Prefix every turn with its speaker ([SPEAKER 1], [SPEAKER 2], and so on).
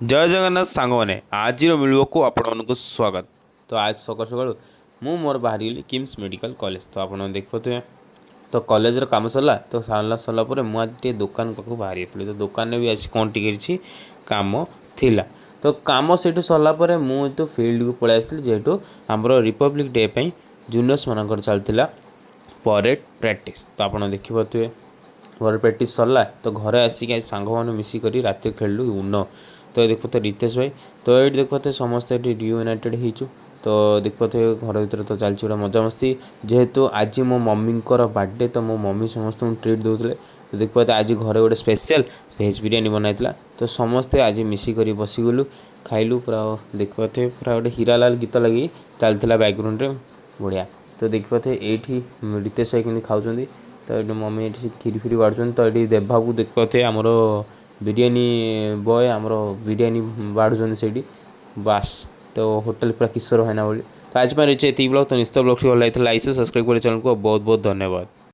[SPEAKER 1] जय जगन्नाथ सांग मैंने आज मिल को आपण स्वागत। तो आज सकाल सकाल मु मोर बाहरी गली किम्स मेडिकल कॉलेज। तो आप देखते तो कॉलेज काम सरला तो सरला मुझे दुकान पाक बाहरी तो दुकान में भी आज कौन टी काम थिला। तो काम से सरला मुझे फील्ड को पलि आसती जेहेतु आमर रिपब्लिक डे पे जूनियर्स मान चलता परेड प्रैक्टिस। तो आप देखिए परेड प्रैक्टिस सरला तो घरे आसिक सांग मैंने मिसिक राति खेलु उनो। तो देखते रितेश भाई तो ये देखते समस्ते रियूनाइटेड हो। तो देखते घर भर तो चलती गोटे मजामस्ती जेहेतु आज मो मम्मी बर्थडे तो मो मम्मी समस्त ट्रिट दूसरे। तो देखते आज घरे गोटे स्पेशल भेज बिरियानी बनाई तो समस्ते आज मिसिक बसीगलु खाइलु पूरा देखते पूरा गोटे हीरालाल गीत लगी चलता बैकग्राउंड बढ़िया। तो देखते ये रितेश भाई कि खाऊँ तो ये मम्मी ये खीरी फीरी बाढ़ुं तो ये देवा को देखते आमर बिरियानी बॉय आमर बिरियानी बाढ़ुं से बास। तो होटल पूरा किशोर भाईना बोली। तो आज रही ये ब्लॉग तो निश्चित ब्लॉग भल लगी लाइक सब्सक्राइब कर चैनल को बहुत बहुत धन्यवाद।